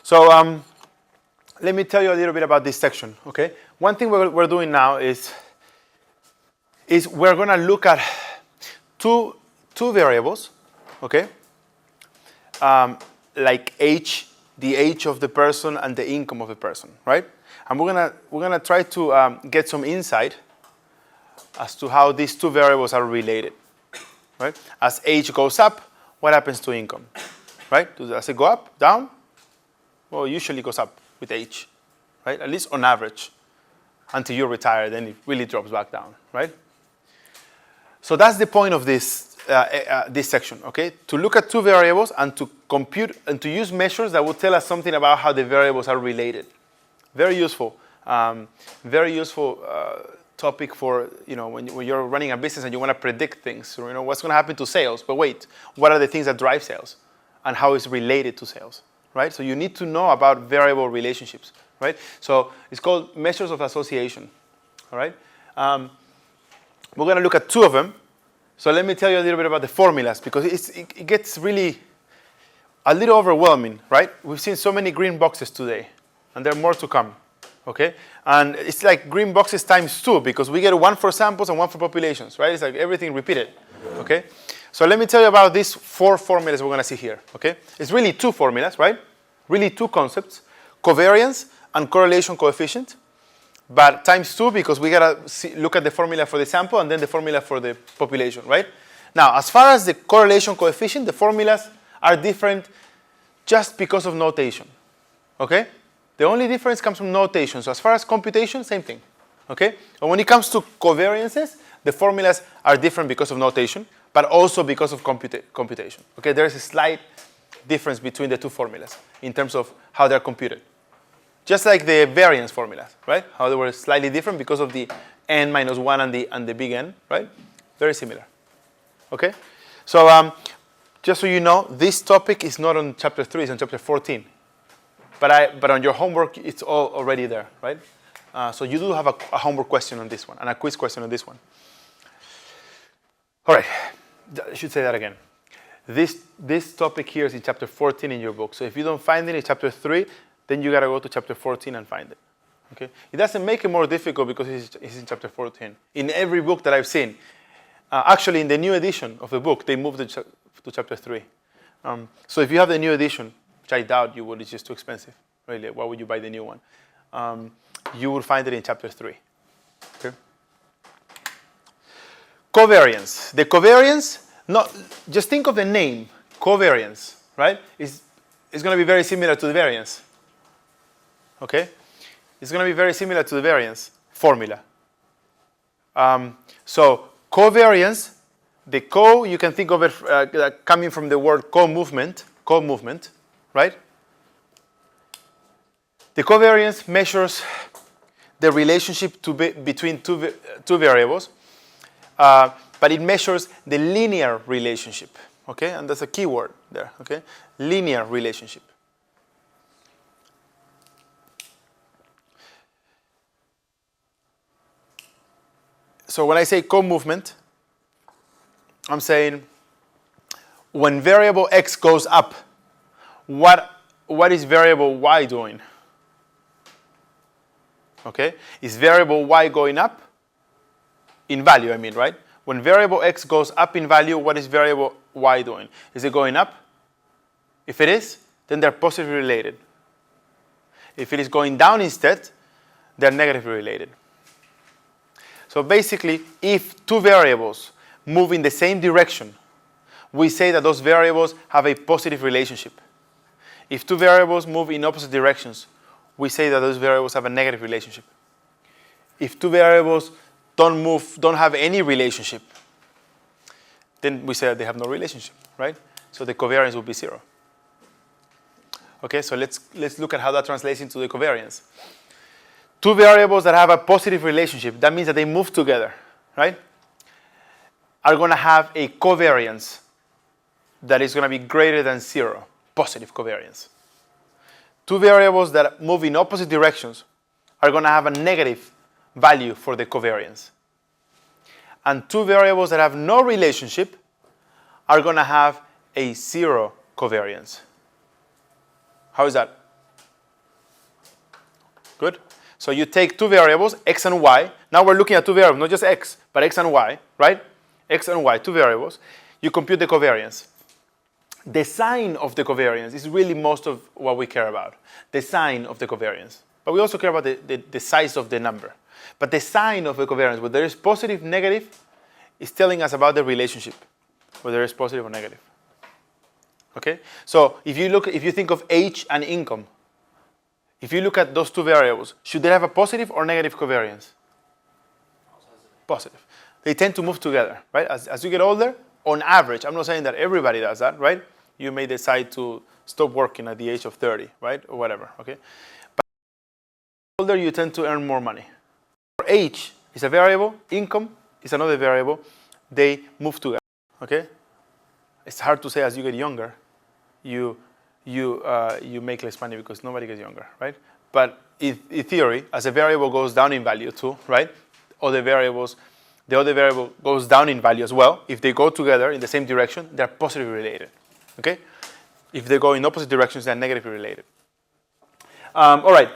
So let me tell you a little bit about this section, okay? One thing we're doing now is we're going to look at two variables, okay? Like age, the age of the person and the income of the person, right? And we're gonna try to get some insight as to how these two variables are related, right? As age goes up, what happens to income, right? Does it go up, down? Well, it usually goes up with age, right? At least on average, until you retire, then it really drops back down, right? So that's the point of this section, okay? To look at two variables and to compute and to use measures that will tell us something about how the variables are related. Very useful topic for, when you're running a business and you want to predict things. What's going to happen to sales? But wait, what are the things that drive sales? And how it's related to sales, right? So you need to know about variable relationships, right? So it's called measures of association, all right? We're going to look at two of them. So let me tell you a little bit about the formulas, because it gets really a little overwhelming, right? We've seen so many green boxes today, and there are more to come, okay? And it's like green boxes times 2, because we get one for samples and one for populations, right? It's like everything repeated, okay? So let me tell you about these 4 formulas we're going to see here, okay? It's really 2 formulas, right? Really 2 concepts, covariance and correlation coefficient, but times 2 because we got to look at the formula for the sample and then the formula for the population, right? Now, as far as the correlation coefficient, the formulas are different just because of notation, okay? The only difference comes from notation. So as far as computation, same thing, okay? And when it comes to covariances, the formulas are different because of notation, but also because of computation, okay? There is a slight difference between the 2 formulas in terms of how they're computed. Just like the variance formulas, right? How they were slightly different because of the n minus 1 and the big N, right? Very similar, okay? So just so you know, this topic is not on chapter 3, it's on chapter 14. But on your homework, it's all already there, right? So you do have a homework question on this one and a quiz question on this one. All right, I should say that again. This topic here is in chapter 14 in your book. So if you don't find it in chapter 3, then you got to go to chapter 14 and find it. Okay? It doesn't make it more difficult because it's in chapter 14. In every book that I've seen, actually in the new edition of the book, they moved it to chapter 3. So if you have the new edition, which I doubt you would, it's just too expensive. Really, why would you buy the new one? You will find it in chapter 3. Okay? Covariance. The covariance, just think of the name, covariance, right? It's going to be very similar to the variance. Okay? It's going to be very similar to the variance formula. So covariance, the co, you can think of it coming from the word co-movement, right? The covariance measures the relationship between two variables, but it measures the linear relationship, okay? And that's a key word there, okay? Linear relationship. So when I say co-movement, I'm saying when variable x goes up, what is variable y doing? Okay? Is variable y going up? In value, I mean, right? When variable x goes up in value, what is variable y doing? Is it going up? If it is, then they're positively related. If it is going down instead, they're negatively related. So basically, if 2 variables move in the same direction, we say that those variables have a positive relationship. If 2 variables move in opposite directions, we say that those variables have a negative relationship. If 2 variables don't have any relationship, then we say that they have no relationship, right? So the covariance will be 0. Okay, so let's look at how that translates into the covariance. 2 variables that have a positive relationship, that means that they move together, right? Are going to have a covariance that is going to be greater than 0, positive covariance. 2 variables that move in opposite directions are going to have a negative value for the covariance. And 2 variables that have no relationship are going to have a 0 covariance. How is that? Good. So you take two variables, x and y. Now we're looking at two variables, not just x, but x and y, right? X and y, two variables. You compute the covariance. The sign of the covariance is really most of what we care about. The sign of the covariance. But we also care about the size of the number. But the sign of the covariance, whether there is positive, negative, is telling us about the relationship, whether there is positive or negative. Okay? So if you think of age and income, if you look at those two variables, should they have a positive or negative covariance? Positive. They tend to move together, right? As you get older, on average, I'm not saying that everybody does that, right? You may decide to stop working at the age of 30, right? Or whatever, okay? But as you get older, you tend to earn more money. Age is a variable, income is another variable. They move together, okay? It's hard to say as you get younger, you make less money because nobody gets younger, right? But in theory, as a variable goes down in value too, right? The other variable goes down in value as well. If they go together in the same direction, they're positively related, okay? If they go in opposite directions, they're negatively related. All right.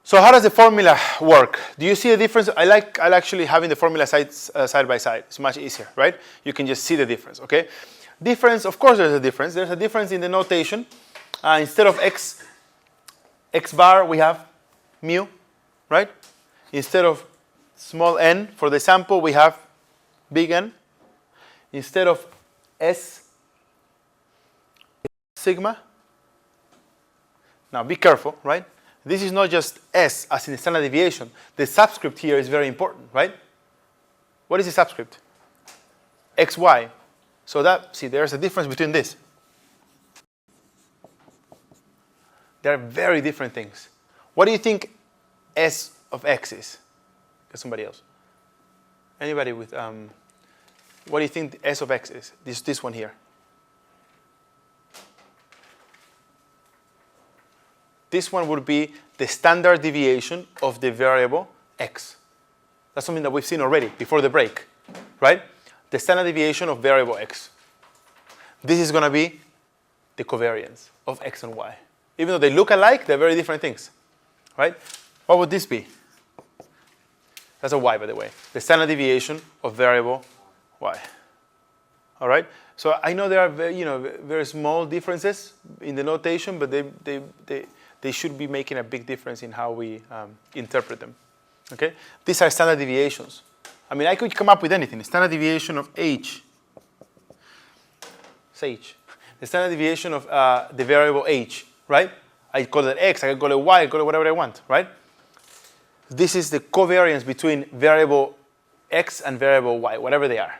So how does the formula work? Do you see a difference? I like actually having the formula side by side. It's much easier, right? You can just see the difference, okay? Difference, of course there's a difference. There's a difference in the notation. Instead of x bar, we have mu, right? Instead of small n for the sample, we have big N. Instead of S sigma. Now be careful, right? This is not just S as in the standard deviation. The subscript here is very important, right? What is the subscript? XY. So there's a difference between this. They are very different things. What do you think S of X is? Get somebody else. Anybody with, what do you think S of X is? This one here. This one would be the standard deviation of the variable X. That's something that we've seen already before the break, right? The standard deviation of variable X. This is going to be the covariance of X and Y. Even though they look alike, they're very different things, right? What would this be? That's a Y, by the way. The standard deviation of variable Y. All right? So I know there are very small differences in the notation, but they should be making a big difference in how we interpret them. Okay? These are standard deviations. I mean, I could come up with anything. The standard deviation of H. It's H. The standard deviation of the variable H, right? I call it X, I can call it Y, I call it whatever I want, right? This is the covariance between variable X and variable Y, whatever they are.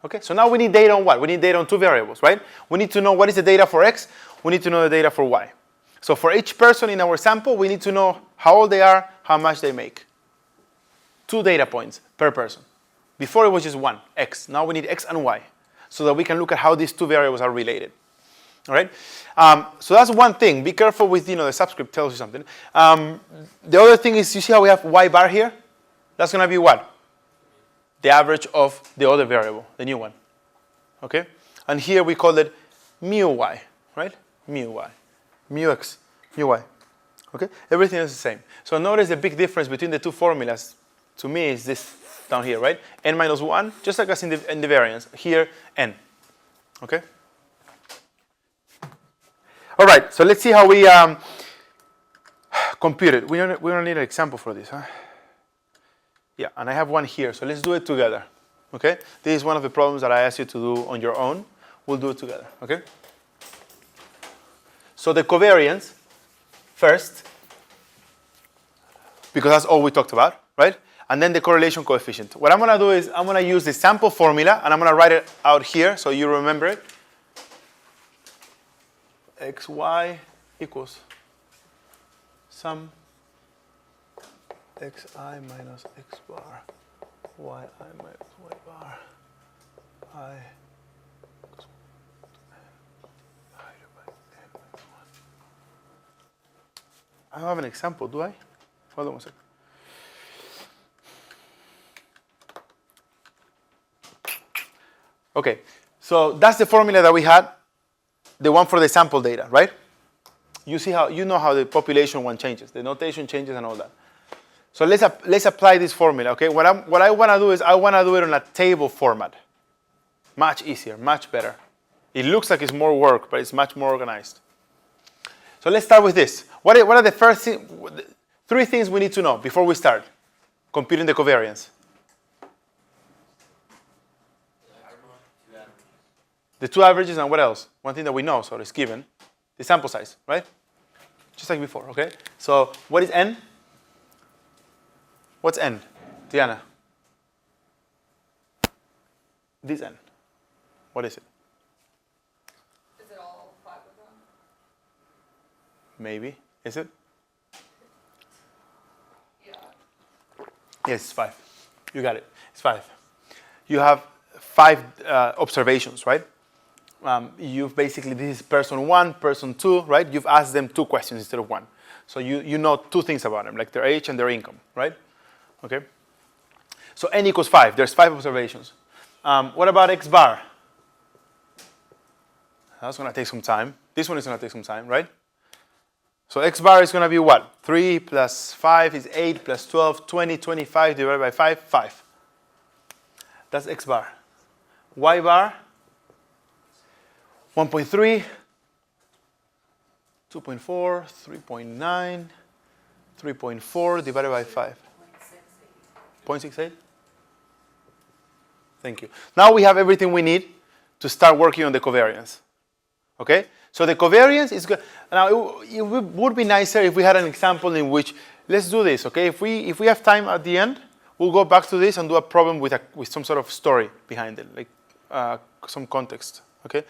Okay, so now we need data on what? We need data on two variables, right? We need to know what is the data for X, we need to know the data for Y. So for each person in our sample, we need to know how old they are, how much they make. 2 data points per person. Before it was just one, X. Now we need X and Y, so that we can look at how these two variables are related. All right? So that's one thing. Be careful with, the subscript tells you something. The other thing is, you see how we have Y bar here? That's going to be what? The average of the other variable, the new one. Okay? And here we call it mu Y, right? Mu Y. Mu X, mu Y. Okay? Everything is the same. So notice the big difference between the two formulas, to me, is this down here, right? N minus 1, just like as in the variance. Here, N. Okay? All right, so let's see how we compute it. We don't need an example for this, huh? Yeah, and I have one here, so let's do it together. Okay? This is one of the problems that I asked you to do on your own. We'll do it together, okay? So the covariance first, because that's all we talked about, right? And then the correlation coefficient. What I'm going to do is I'm going to use the sample formula, and I'm going to write it out here so you remember it. XY equals sum xi minus x bar yi minus y bar I equals divided by n minus 1. I don't have an example, do I? Hold on one second. Okay, so that's the formula that we had, the one for the sample data, right? You see how, you know how the population one changes, the notation changes and all that. So let's apply this formula, okay? What I want to do is I want to do it on a table format. Much easier, much better. It looks like it's more work, but it's much more organized. So let's start with this. What are the first three things we need to know before we start computing the covariance? The two averages and what else? One thing that we know, so it's given. The sample size, right? Just like before, okay? So what is n? What's n? Diana? This n. What is it? Is it all 5 of them? Maybe. Is it? Yeah. Yes, it's 5. You got it. It's 5. You have 5 observations, right? You've basically, this is person 1, person 2, right? You've asked them 2 questions instead of 1. So you know 2 things about them, like their age and their income, right? Okay. So n equals 5. There's 5 observations. What about x bar? That's going to take some time. This one is going to take some time, right? So x bar is going to be what? 3 plus 5 is 8 plus 12, 20, 25 divided by 5, 5. That's x bar. Y bar, 1.3, 2.4, 3.9, 3.4 divided by 5. 0.68. Thank you. Now we have everything we need to start working on the covariance. Okay? So the covariance is good. Now it would be nicer if we had an example in which, let's do this, okay? If we have time at the end, we'll go back to this and do a problem with some sort of story behind it, like some context, okay?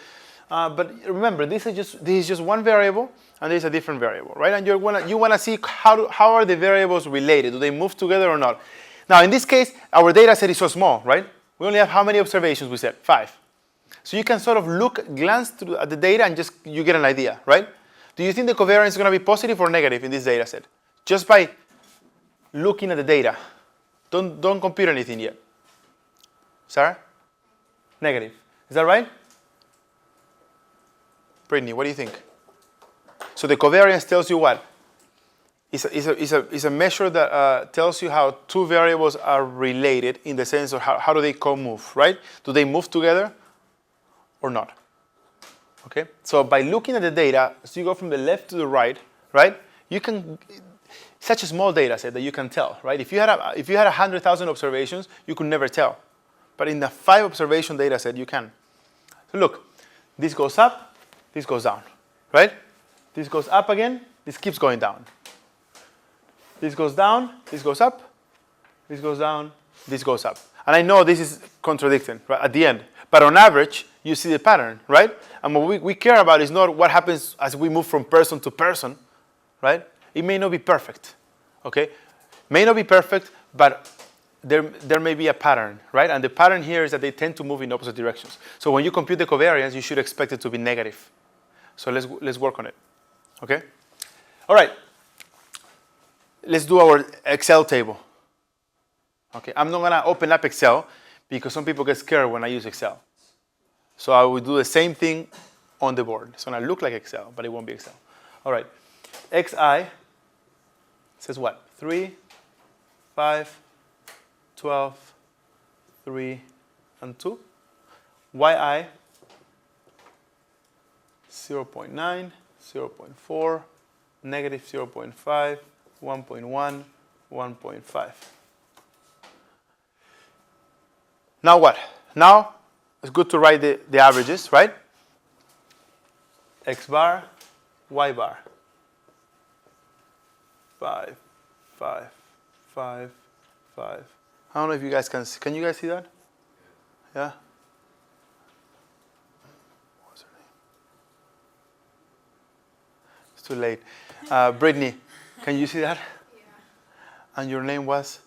But remember, this is just one variable, and this is a different variable, right? And you want to see how are the variables related? Do they move together or not? Now, in this case, our data set is so small, right? We only have how many observations? We said 5. So you can sort of glance through at the data and you get an idea, right? Do you think the covariance is going to be positive or negative in this data set? Just by looking at the data. Don't compute anything yet. Sarah? Negative. Is that right? Brittany, what do you think? So the covariance tells you what? It's a measure that tells you how 2 variables are related in the sense of how do they co-move, right? Do they move together or not? Okay? So by looking at the data, so you go from the left to the right, you can, such a small data set that you can tell, right? If you had 100,000 observations, you could never tell. But in the 5 observation data set, you can. So look, this goes up, this goes down, right? This goes up again, this keeps going down. This goes down, this goes up, this goes down, this goes up. And I know this is contradicting right, at the end, but on average, you see the pattern, right? And what we care about is not what happens as we move from person to person, right? It may not be perfect, okay? May not be perfect, but there may be a pattern, right? And the pattern here is that they tend to move in opposite directions. So when you compute the covariance, you should expect it to be negative. So let's work on it, okay? All right. Let's do our Excel table. Okay, I'm not going to open up Excel because some people get scared when I use Excel. So I will do the same thing on the board. It's going to look like Excel, but it won't be Excel. All right. Xi says what? 3, 5, 12, 3, and 2. Yi 0.9, 0.4, negative 0.5, 1.1, 1.5. Now what? Now it's good to write the averages, right? X bar, Y bar. 5, 5, 5, 5. I don't know if you guys can see. Can you guys see that? Yeah? What's her name? It's too late. Brittany, can you see that? Yeah. And your name was?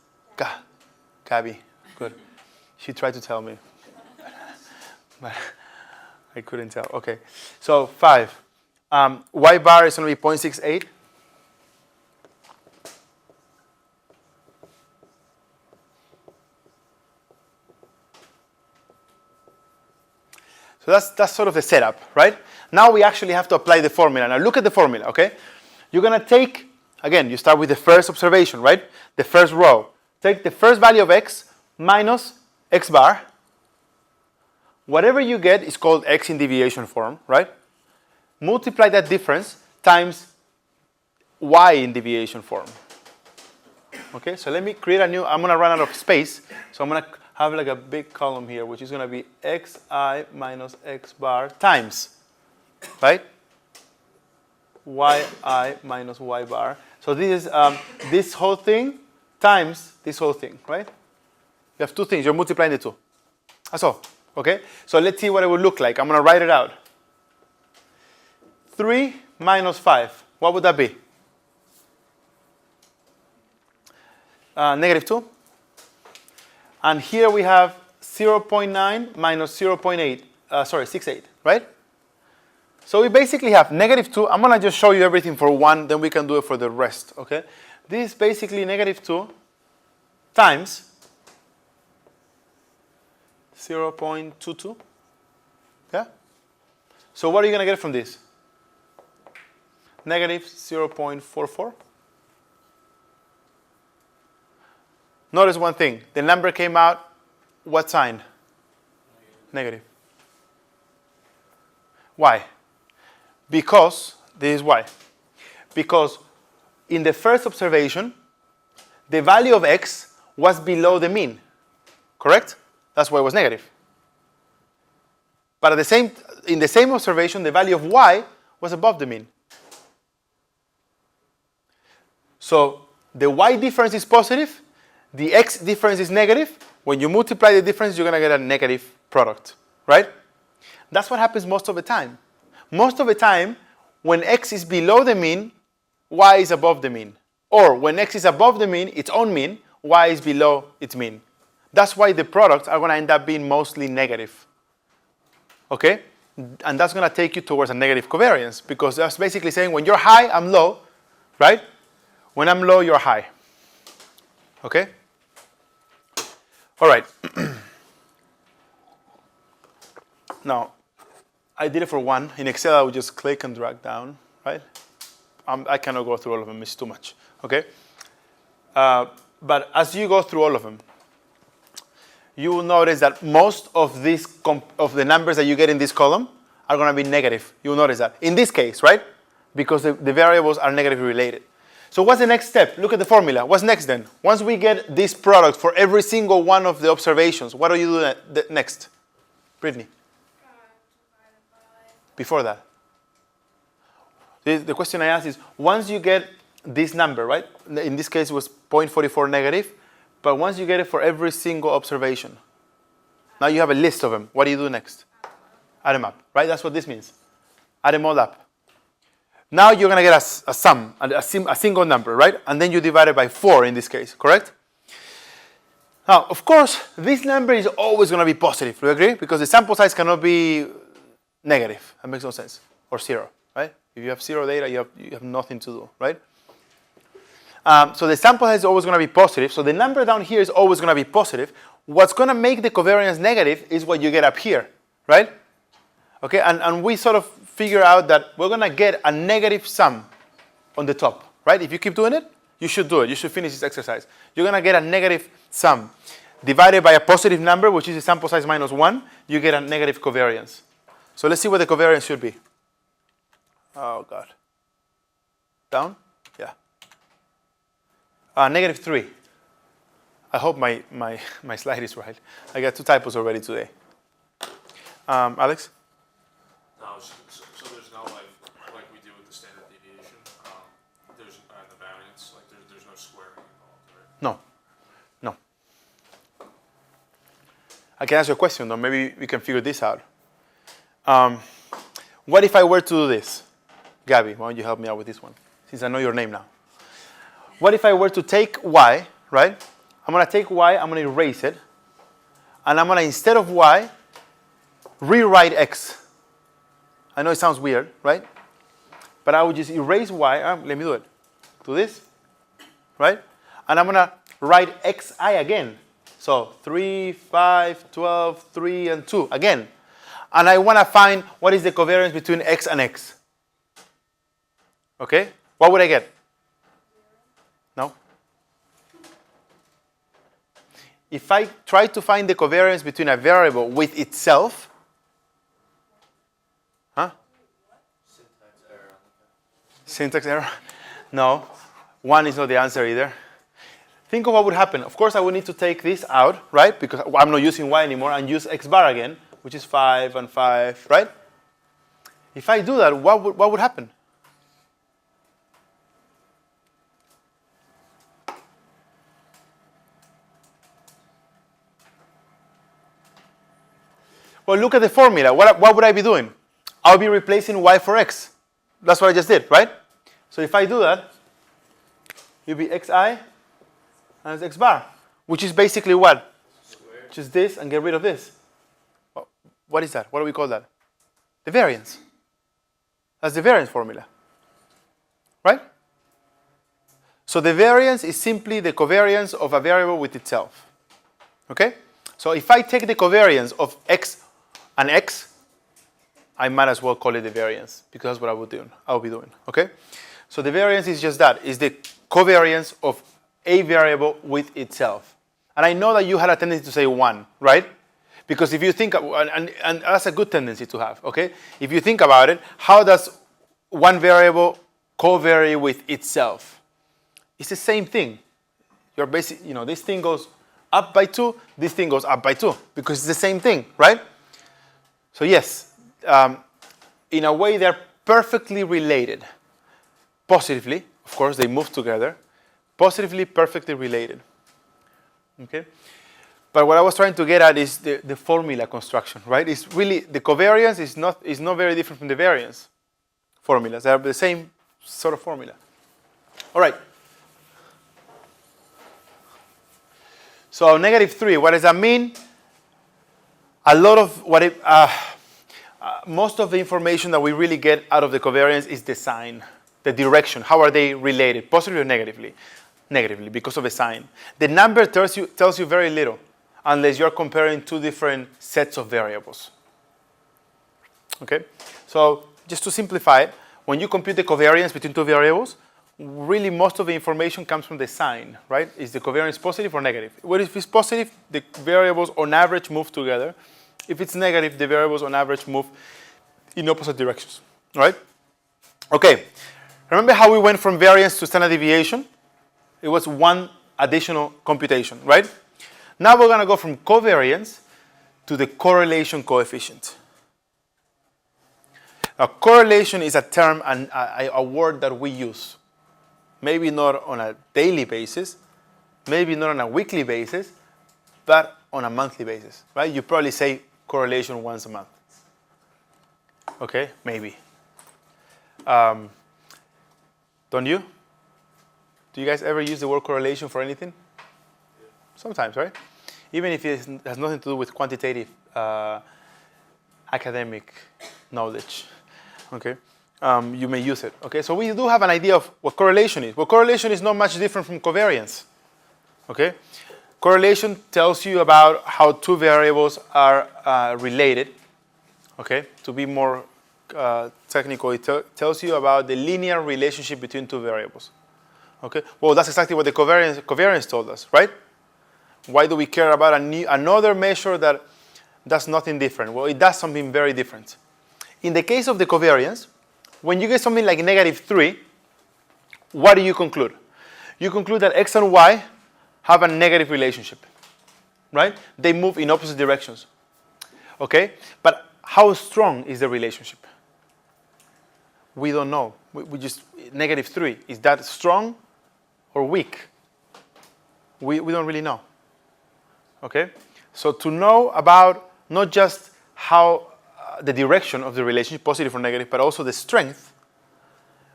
Gabby. Good. She tried to tell me. But I couldn't tell. Okay. So 5. Y bar is going to be 0.68. So that's sort of the setup, right? Now we actually have to apply the formula. Now look at the formula, okay? You're going to take, again, you start with the first observation, right? The first row. Take the first value of x minus x bar. Whatever you get is called x in deviation form, right? Multiply that difference times y in deviation form. Okay, so let me create a new, I'm going to run out of space, so I'm going to have like a big column here, which is going to be xi minus x bar times, right? yi minus y bar. So this is this whole thing times this whole thing, right? You have two things, you're multiplying the two. That's all, okay? So let's see what it would look like. I'm going to write it out. 3 minus 5, what would that be? Negative 2. And here we have 0.9 minus 0.8, 6.8, right? So we basically have negative 2. I'm going to just show you everything for 1, then we can do it for the rest, okay? This is basically negative 2 times 0.22, yeah? So what are you going to get from this? Negative 0.44. Notice one thing. The number came out, what sign? Negative. Why? Because, this is why. Because in the first observation, the value of x was below the mean. Correct? That's why it was negative. But in the same observation, the value of y was above the mean. So the y difference is positive. The x difference is negative. When you multiply the difference, you're going to get a negative product, right? That's what happens most of the time. Most of the time, when x is below the mean, y is above the mean. Or when x is above the mean, its own mean, y is below its mean. That's why the products are going to end up being mostly negative. Okay? And that's going to take you towards a negative covariance, because that's basically saying when you're high, I'm low, right? When I'm low, you're high. Okay? All right. Now, I did it for 1. In Excel, I would just click and drag down, right? I cannot go through all of them. It's too much, okay? But as you go through all of them, you will notice that most of the numbers that you get in this column are going to be negative. You will notice that. In this case, right? Because the variables are negatively related. So what's the next step? Look at the formula. What's next then? Once we get this product for every single one of the observations, what do you do next? Brittany? Before that. The question I asked is, once you get this number, right? In this case, it was 0.44 negative. But once you get it for every single observation, now you have a list of them. What do you do next? Add them up, right? That's what this means. Add them all up. Now you're going to get a sum, a single number, right? And then you divide it by 4 in this case, correct? Now, of course, this number is always going to be positive. Do you agree? Because the sample size cannot be negative. That makes no sense. Or 0, right? If you have 0 data, you have nothing to do, right? So the sample size is always going to be positive. So the number down here is always going to be positive. What's going to make the covariance negative is what you get up here, right? Okay, and we sort of figure out that we're going to get a negative sum on the top, right? If you keep doing it, you should do it. You should finish this exercise. You're going to get a negative sum. Divided by a positive number, which is the sample size minus 1, you get a negative covariance. So let's see what the covariance should be. Oh, God. Down? Yeah. Negative 3. I hope my slide is right. I got 2 typos already today. Alex? No, so there's no like we do with the standard deviation. There's the variance, like there's no squaring involved, right? No. I can ask you a question though. Maybe we can figure this out. What if I were to do this? Gabby, why don't you help me out with this one? Since I know your name now. What if I were to take y, right? I'm going to take y, I'm going to erase it. And I'm going to, instead of y, rewrite x. I know it sounds weird, right? But I would just erase y. Let me do it. Do this, right? And I'm going to write xi again. So 3, 5, 12, 3, and 2 again. and I want to find what is the covariance between x and x. Okay? What would I get? No? If I try to find the covariance between a variable with itself, huh? Syntax error? No. 1 is not the answer either. Think of what would happen. Of course, I would need to take this out, right? Because I'm not using y anymore, and use x bar again, which is 5 and 5, right? If I do that, what would happen? Well, look at the formula. What would I be doing? I'll be replacing y for x. That's what I just did, right? So if I do that, it'll be xi and x bar, which is basically what? Square. Just this and get rid of this. What is that? What do we call that? The variance. That's the variance formula, right? So the variance is simply the covariance of a variable with itself. Okay? So if I take the covariance of x and x, I might as well call it the variance, because that's what I'll be doing. Okay? So the variance is just that. It's the covariance of a variable with itself. And I know that you had a tendency to say 1, right? Because if you think, and that's a good tendency to have, okay? If you think about it, how does one variable covary with itself? It's the same thing. You're basically, this thing goes up by 2, this thing goes up by 2, because it's the same thing, right? So yes, in a way they're perfectly related. Positively, of course, they move together. Positively, perfectly related. Okay? But what I was trying to get at is the formula construction, right? It's really, the covariance is not very different from the variance formulas. They are the same sort of formula. All right. So -3, what does that mean? A lot of most of the information that we really get out of the covariance is the sign, the direction. How are they related, positively or negatively? Negatively, because of the sign. The number tells you very little, unless you're comparing two different sets of variables. Okay? So just to simplify it, when you compute the covariance between two variables, really most of the information comes from the sign, right? Is the covariance positive or negative? Well, if it's positive, the variables on average move together. If it's negative, the variables on average move in opposite directions, right? Okay, remember how we went from variance to standard deviation? It was one additional computation, right? Now we're going to go from covariance to the correlation coefficient. Now, correlation is a term and a word that we use. Maybe not on a daily basis, maybe not on a weekly basis, but on a monthly basis, right? You probably say correlation once a month. Okay, maybe. Don't you? Do you guys ever use the word correlation for anything? Sometimes, right? Even if it has nothing to do with quantitative academic knowledge. Okay, you may use it. Okay, so we do have an idea of what correlation is. Well, correlation is not much different from covariance. Okay, correlation tells you about how two variables are related. Okay, to be more technical, it tells you about the linear relationship between two variables. Okay, well, that's exactly what the covariance told us, right? Why do we care about another measure that does nothing different? Well, it does something very different. In the case of the covariance, when you get something like -3, what do you conclude? You conclude that x and y have a negative relationship, right? They move in opposite directions. Okay? But how strong is the relationship? We don't know. We just, -3, is that strong or weak? We don't really know. Okay? So to know about not just how the direction of the relationship, positive or negative, but also the strength,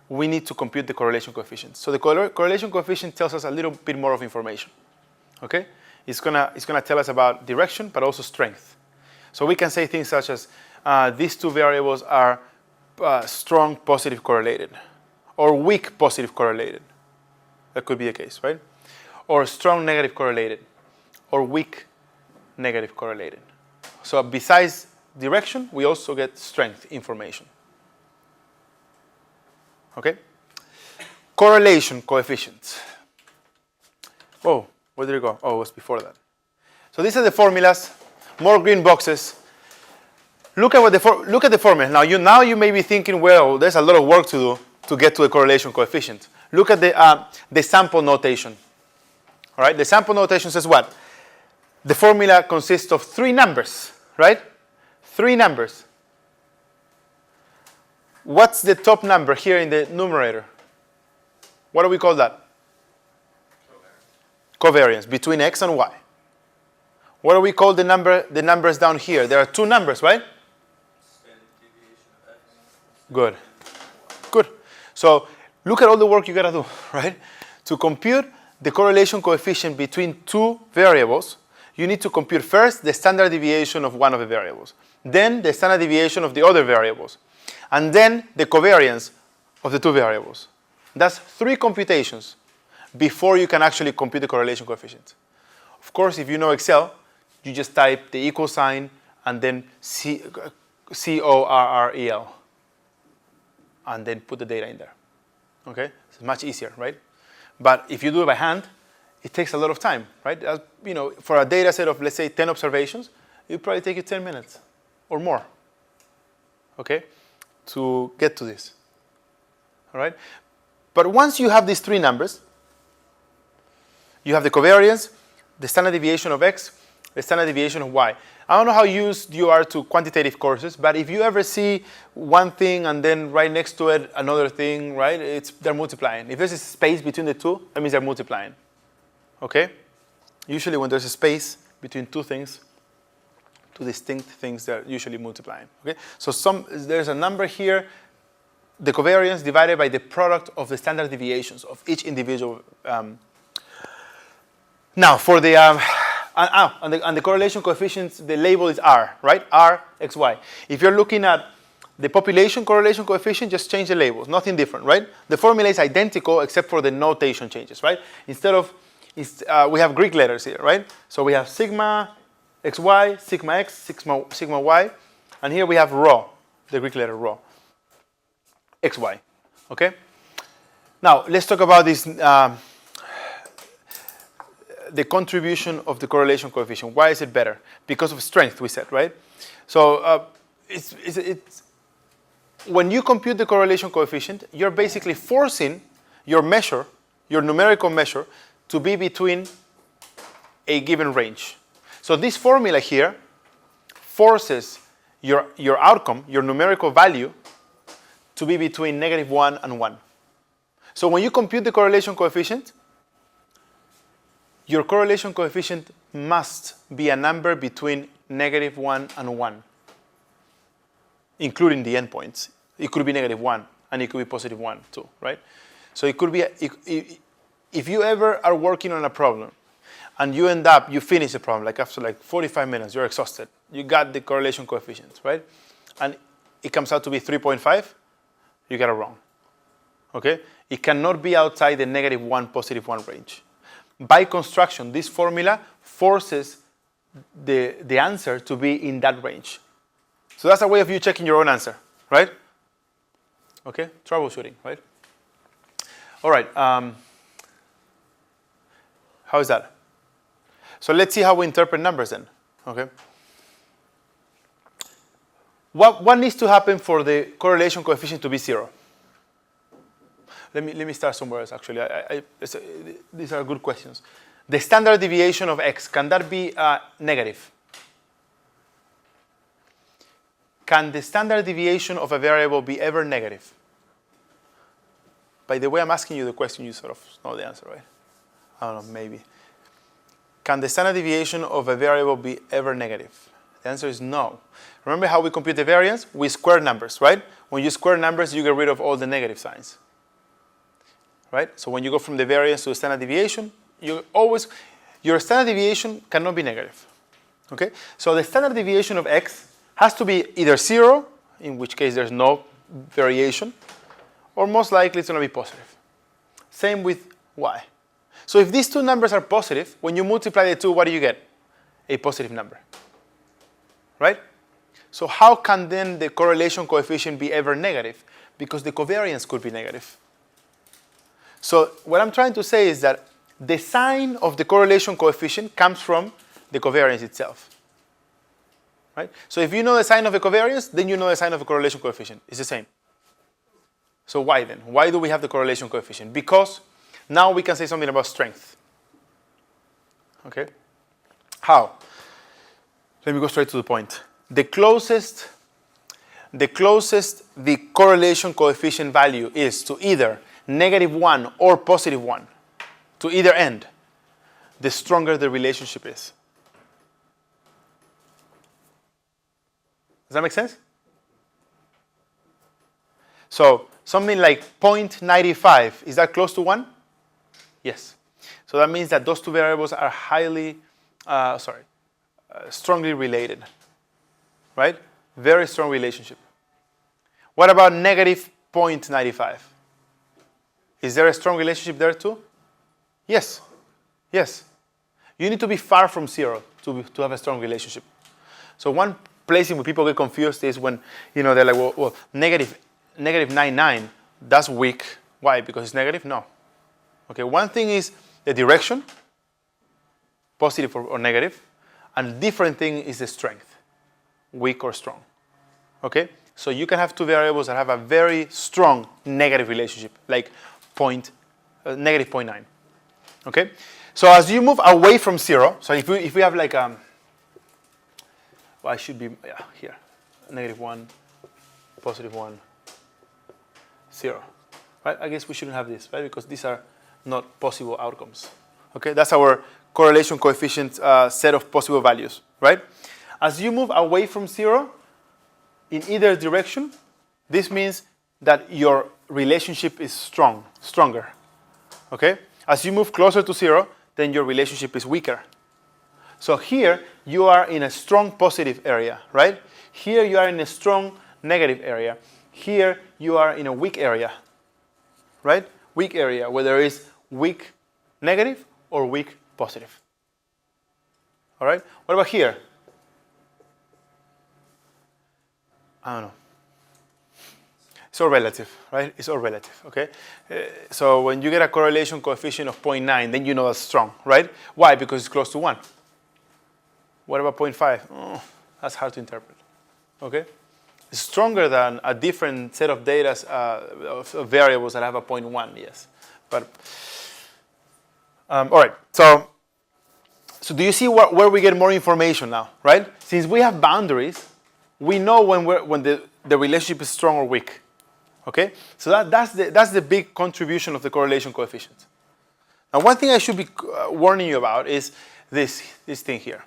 we need to compute the correlation coefficient. So the correlation coefficient tells us a little bit more of information. Okay? It's gonna tell us about direction, but also strength. So we can say things such as these two variables are strong positive correlated, or weak positive correlated. That could be the case, right? Or strong negative correlated, or weak negative correlated. So besides direction, we also get strength information. Okay? Correlation coefficients. Oh, where did it go? Oh, it was before that. So these are the formulas, more green boxes. Look at the formula. Now you may be thinking, well, there's a lot of work to do to get to a correlation coefficient. Look at the sample notation. All right, the sample notation says what? The formula consists of 3 numbers, right? 3 numbers. What's the top number here in the numerator? What do we call that? Covariance between x and y. What do we call the numbers down here? There are 2 numbers, right? Good. Good. So look at all the work you gotta do, right? To compute the correlation coefficient between 2 variables, you need to compute first the standard deviation of one of the variables, then the standard deviation of the other variables, and then the covariance of the 2 variables. That's 3 computations before you can actually compute the correlation coefficient. Of course, if you know Excel, you just type the equal sign and then CORREL, and then put the data in there. Okay? It's much easier, right? But if you do it by hand, it takes a lot of time, right? For a data set of, let's say, 10 observations, it'll probably take you 10 minutes or more, okay, to get to this. All right? But once you have these 3 numbers, you have the covariance, the standard deviation of x, the standard deviation of y. I don't know how used you are to quantitative courses, but if you ever see one thing and then right next to it another thing, right, they're multiplying. If there's a space between the 2, that means they're multiplying. Okay? Usually when there's a space between 2 things, 2 distinct things, they're usually multiplying. Okay? So there's a number here, the covariance divided by the product of the standard deviations of each individual. Now, for the and the correlation coefficients, the label is R, right? R, X, Y. If you're looking at the population correlation coefficient, just change the labels. Nothing different, right? The formula is identical except for the notation changes, right? Instead of, we have Greek letters here, right? So we have sigma XY, sigma X, sigma Y. And here we have rho, the Greek letter rho, XY, okay? Now, let's talk about this, the contribution of the correlation coefficient. Why is it better? Because of strength, we said, right? So it's when you compute the correlation coefficient, you're basically forcing your measure, your numerical measure, to be between a given range. So this formula here forces your outcome, your numerical value, to be between -1 and 1. So when you compute the correlation coefficient, your correlation coefficient must be a number between -1 and 1, including the endpoints. It could be -1, and it could be +1 too, right? So it could be, if you ever are working on a problem, and you finish the problem, like after 45 minutes, you're exhausted. You got the correlation coefficient, right? And it comes out to be 3.5, you got it wrong, okay? It cannot be outside the -1, +1 range. By construction, this formula forces the answer to be in that range. So that's a way of you checking your own answer, right? Okay, troubleshooting, right? All right, how is that? So let's see how we interpret numbers then, okay? What needs to happen for the correlation coefficient to be 0? Let me start somewhere else, actually. These are good questions. The standard deviation of x, can that be negative? Can the standard deviation of a variable be ever negative? By the way I'm asking you the question, you sort of know the answer, right? I don't know, maybe. Can the standard deviation of a variable be ever negative? The answer is no. Remember how we compute the variance? We square numbers, right? When you square numbers, you get rid of all the negative signs. Right? So when you go from the variance to the standard deviation, your standard deviation cannot be negative. Okay? So the standard deviation of x has to be either 0, in which case there's no variation, or most likely it's going to be positive. Same with y. So if these 2 numbers are positive, when you multiply the 2, what do you get? A positive number. Right? So how can then the correlation coefficient be ever negative? Because the covariance could be negative. So what I'm trying to say is that the sign of the correlation coefficient comes from the covariance itself. Right? So if you know the sign of a covariance, then you know the sign of a correlation coefficient. It's the same. So why then? Why do we have the correlation coefficient? Because now we can say something about strength. Okay? How? Let me go straight to the point. The closest the correlation coefficient value is to either -1 or +1, to either end, the stronger the relationship is. Does that make sense? So something like 0.95, is that close to 1? Yes. So that means that those two variables are strongly related, right? Very strong relationship. What about -0.95? Is there a strong relationship there too? Yes. Yes. You need to be far from 0 to have a strong relationship. So one place in which people get confused is when, they're like, well, -99, that's weak. Why? Because it's negative? No. Okay, one thing is the direction, positive or negative, and different thing is the strength, weak or strong. Okay? So you can have two variables that have a very strong negative relationship, like -0.9. Okay? So as you move away from 0, so if we have like I should be here, -1, +1, 0. Right? I guess we shouldn't have this, right? Because these are not possible outcomes. Okay? That's our correlation coefficient set of possible values, right? As you move away from 0, in either direction, this means that your relationship is stronger. Okay? As you move closer to 0, then your relationship is weaker. So here, you are in a strong positive area, right? Here, you are in a strong negative area. Here, you are in a weak area, right? Weak area, where there is weak negative or weak positive. All right? What about here? I don't know. It's all relative, right? It's all relative, okay? So when you get a correlation coefficient of 0.9, then you know that's strong, right? Why? Because it's close to 1. What about 0.5? Oh, that's hard to interpret, okay? It's stronger than a different set of data of variables that have a 0.1, yes. But, all right, so do you see where we get more information now, right? Since we have boundaries, we know when the relationship is strong or weak, okay? So that's the big contribution of the correlation coefficient. Now, one thing I should be warning you about is this thing here.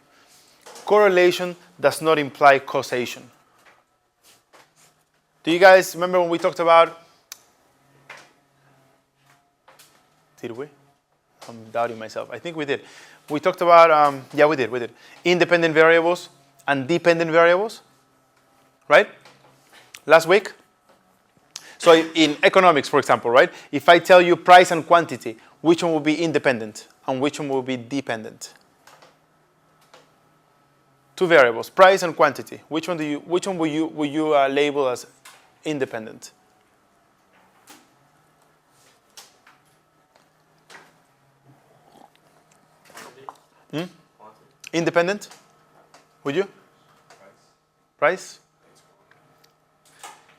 Correlation does not imply causation. Do you guys remember when we talked about? Did we? I'm doubting myself. I think we did. We talked about, yeah, we did. Independent variables and dependent variables, right? Last week. So in economics, for example, right? If I tell you price and quantity, which one will be independent and which one will be dependent? Two variables, price and quantity. Which one will you label as independent? Independent? Would you? Price?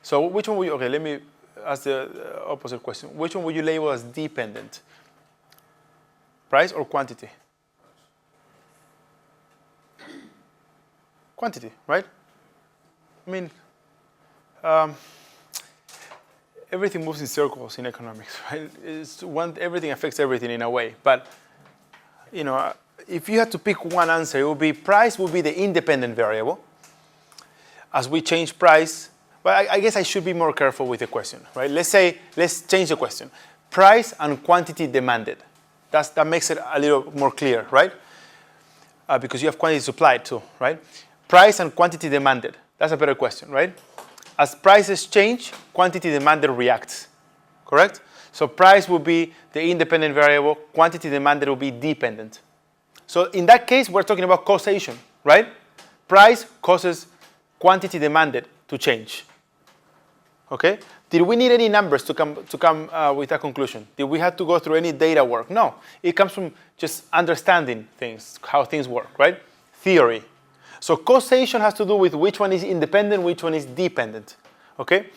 So which one will you, okay, let me ask the opposite question. Which one would you label as dependent? Price or quantity? Quantity, right? I mean, everything moves in circles in economics, right? Everything affects everything in a way. But, if you had to pick one answer, it would be price would be the independent variable. As we change price, well, I guess I should be more careful with the question, right? Let's change the question. Price and quantity demanded. That makes it a little more clear, right? Because you have quantity supplied too, right? Price and quantity demanded. That's a better question, right? As prices change, quantity demanded reacts, correct? So price will be the independent variable. Quantity demanded will be dependent. So in that case, we're talking about causation, right? Price causes quantity demanded to change. Okay? Did we need any numbers to come with that conclusion? Did we have to go through any data work? No. It comes from just understanding things, how things work, right? Theory. So causation has to do with which one is independent, which one is dependent. Okay?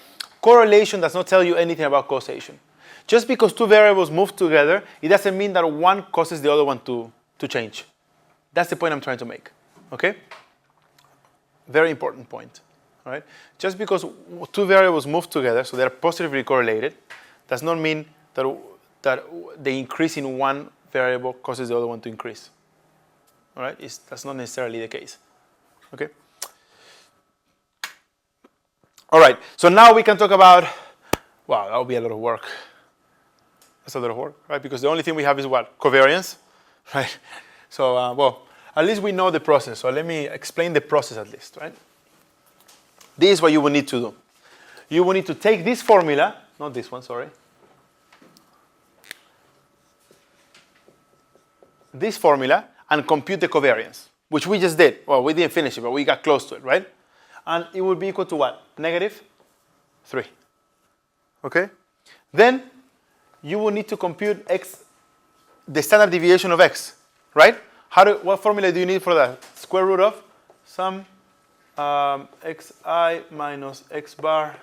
Correlation does not tell you anything about causation. Just because two variables move together, it doesn't mean that one causes the other one to change. That's the point I'm trying to make. Okay? Very important point. All right? Just because two variables move together, so they're positively correlated, does not mean that the increase in one variable causes the other one to increase. All right? That's not necessarily the case. Okay? All right. So now we can talk about, wow, that would be a lot of work. That's a lot of work, right? Because the only thing we have is what? Covariance, right? So, well, at least we know the process. So let me explain the process at least, right? This is what you will need to do. You will need to take this formula, not this one, sorry. This formula and compute the covariance, which we just did. Well, we didn't finish it, but we got close to it, right? And it would be equal to what? -3. Okay? Then you will need to compute x, the standard deviation of x, right? What formula do you need for that? Square root of some xi minus x bar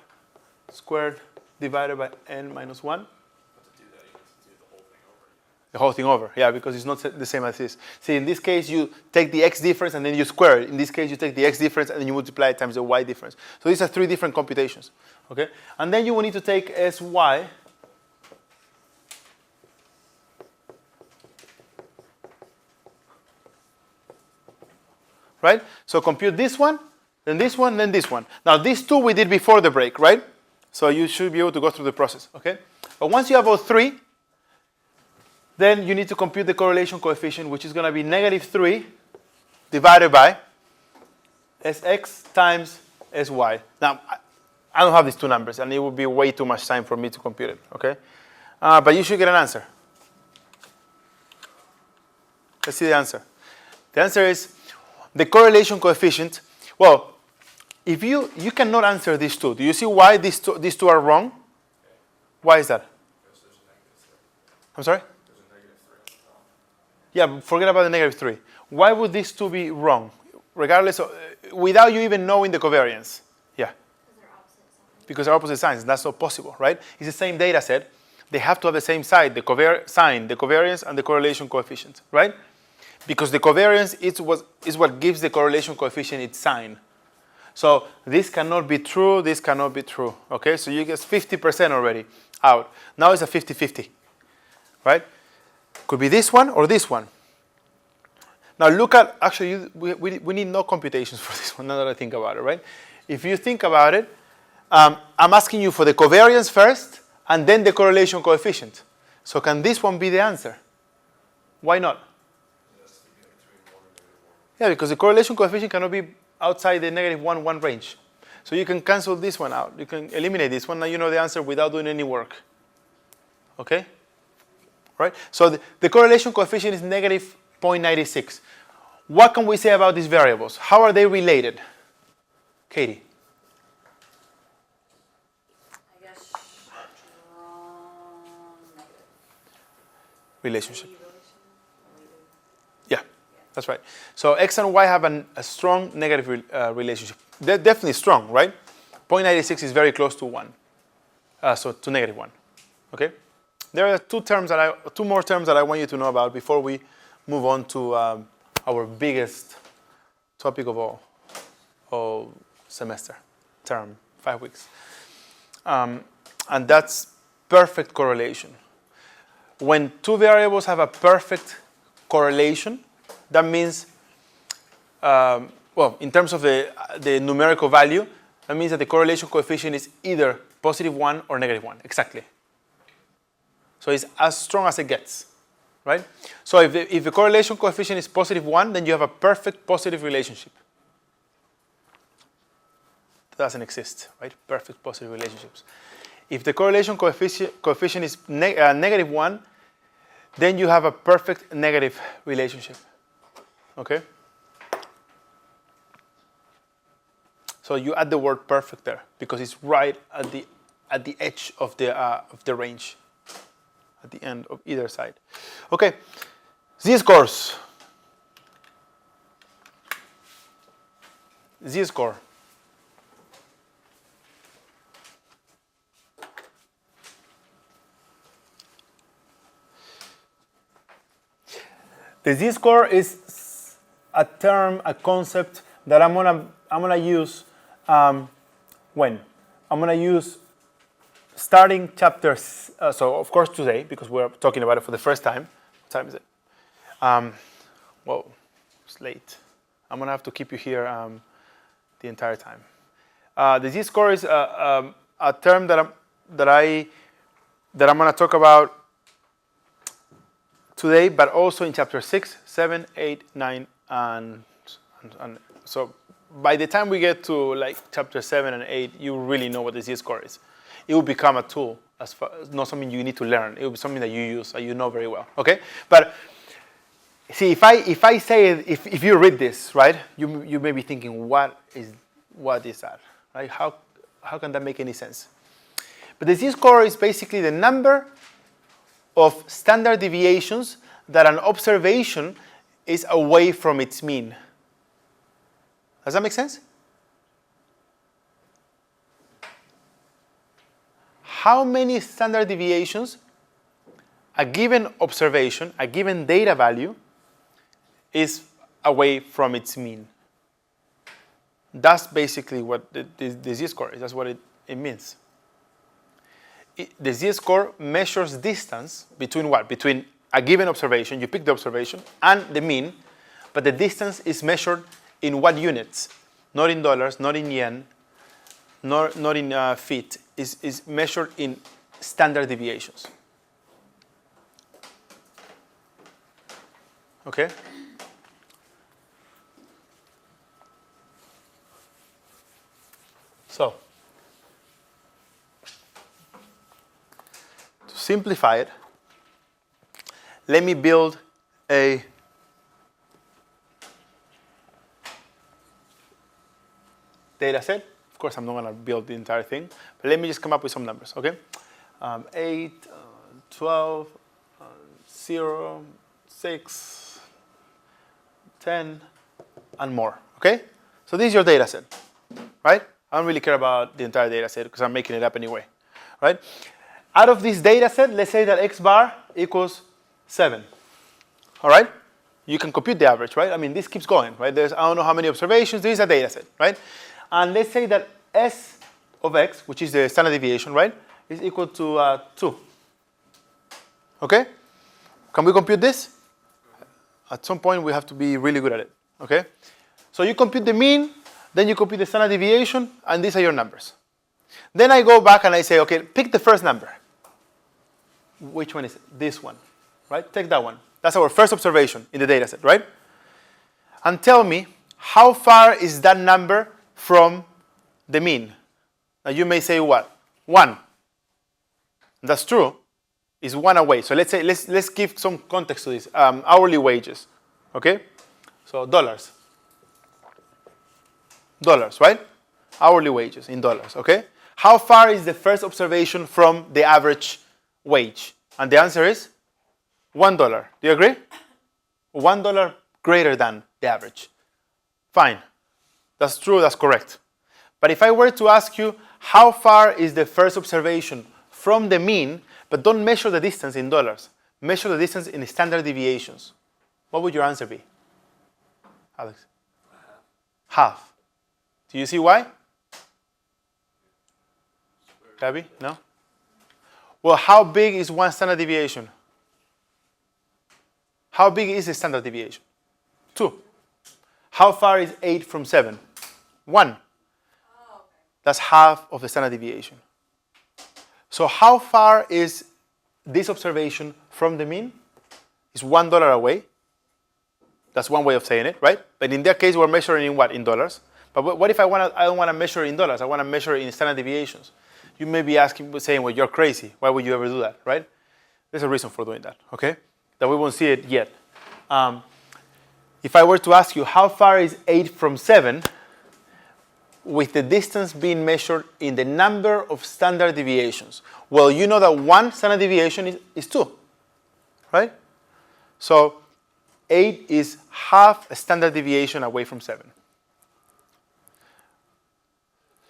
squared divided by n minus 1. But to do that, you have to do the whole thing over. The whole thing over, yeah, because it's not the same as this. See, in this case, you take the x difference and then you square it. In this case, you take the x difference and then you multiply it times the y difference. So these are 3 different computations, okay? And then you will need to take sy. Right? So compute this one, then this one, then this one. Now, these 2 we did before the break, right? So you should be able to go through the process, okay? But once you have all 3, then you need to compute the correlation coefficient, which is going to be -3 divided by Sx times Sy. Now, I don't have these 2 numbers, and it would be way too much time for me to compute it, okay? But you should get an answer. Let's see the answer. The answer is the correlation coefficient. Well, if you cannot answer these 2. Do you see why these two are wrong? Why is that? Because there's a -3. I'm sorry? There's a -3 at the top. Yeah, but forget about the -3. Why would these 2 be wrong? Regardless of, without you even knowing the covariance. Yeah. Because they're opposite signs. That's not possible, right? It's the same data set. They have to have the same sign, the covariance, and the correlation coefficient, right? Because the covariance is what gives the correlation coefficient its sign. So this cannot be true, this cannot be true. Okay, so you get 50% already out. Now it's a 50-50, right? Could be this one or this one. Now look at, actually, we need no computations for this one, now that I think about it, right? If you think about it, I'm asking you for the covariance first, and then the correlation coefficient. So can this one be the answer? Why not? Yeah, because the correlation coefficient cannot be outside the -1, 1 range. So you can cancel this one out. You can eliminate this one. Now you know the answer without doing any work. Okay? Right? So the correlation coefficient is -0.96. What can we say about these variables? How are they related? Katie? I guess strong negative. Relationship. Relationship. Yeah, that's right. So x and y have a strong negative relationship. They're definitely strong, right? 0.96 is very close to 1. So to -1. Okay? There are two more terms that I want you to know about before we move on to our biggest topic of all semester, term, 5 weeks. And that's perfect correlation. When 2 variables have a perfect correlation, that means, well, in terms of the numerical value, that means that the correlation coefficient is either +1 or -1, exactly. So it's as strong as it gets, right? So if the correlation coefficient is +1, then you have a perfect positive relationship. That doesn't exist, right? Perfect positive relationships. If the correlation coefficient is -1, then you have a perfect negative relationship. Okay? So you add the word perfect there because it's right at the edge of the range, at the end of either side. Okay, z-scores. Z-score. The z-score is a term, a concept that I'm gonna use when I'm gonna use starting chapter. So of course today, because we're talking about it for the first time. What time is it? Whoa, it's late. I'm gonna have to keep you here the entire time. The z-score is a term that I'm gonna talk about today, but also in chapter 6, 7, 8, 9, and so by the time we get to like chapter 7 and 8, you really know what the z-score is. It will become a tool, not something you need to learn. It will be something that you use, that you know very well. Okay, but see, if I say it, if you read this, right, you may be thinking, what is that, right? How can that make any sense? But the z-score is basically the number of standard deviations that an observation is away from its mean. Does that make sense? How many standard deviations a given observation, a given data value, is away from its mean? That's basically what the z-score is. That's what it means. The z-score measures distance between what? Between a given observation, you pick the observation, and the mean, but the distance is measured in what units? Not in dollars, not in yen, not in feet. Is measured in standard deviations. Okay? So, to simplify it, let me build a data set. Of course, I'm not going to build the entire thing, but let me just come up with some numbers, okay? 8, 12, 0, 6, 10, and more, okay? So this is your data set, right? I don't really care about the entire data set because I'm making it up anyway, right? Out of this data set, let's say that x bar equals 7, all right? You can compute the average, right? I mean, this keeps going, right? I don't know how many observations. This is a data set, right? And let's say that S of x, which is the standard deviation, right, is equal to 2. Okay? Can we compute this? At some point, we have to be really good at it. Okay? So you compute the mean, then you compute the standard deviation, and these are your numbers. Then I go back and I say, okay, pick the first number. Which one is it? This one, right? Take that one. That's our first observation in the data set, right? And tell me, how far is that number from the mean? Now you may say what? 1. That's true. It's 1 away. So let's say let's give some context to this. Hourly wages. Okay? So dollars. Dollars, right? Hourly wages in dollars, okay? How far is the first observation from the average wage? And the answer is $1. Do you agree? $1 greater than the average. Fine. That's true, that's correct. But if I were to ask you, how far is the first observation from the mean, but don't measure the distance in dollars, measure the distance in standard deviations, what would your answer be? Alex? Half. Do you see why? Gabby? No? Well, how big is one standard deviation? How big is a standard deviation? 2. How far is 8 from 7? 1. Oh, okay. That's half of the standard deviation. So how far is this observation from the mean? It's $1 away. That's one way of saying it, right? But in that case, we're measuring in what? In dollars. But what if I don't want to measure in dollars? I want to measure in standard deviations. You may be saying, well, you're crazy. Why would you ever do that, right? There's a reason for doing that, okay? That we won't see it yet. If I were to ask you, how far is 8 from 7? with the distance being measured in the number of standard deviations. Well, you know that one standard deviation is 2, right? So 8 is half a standard deviation away from 7.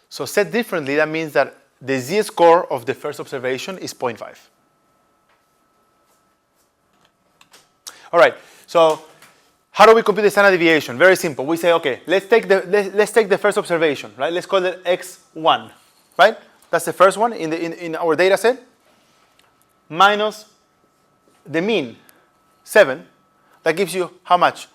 So said differently, that means that the z-score of the first observation is 0.5. All right, so how do we compute the standard deviation? Very simple. We say, okay, let's take the first observation, right? Let's call it x1, right? That's the first one in our data set, minus the mean, 7. That gives you how much?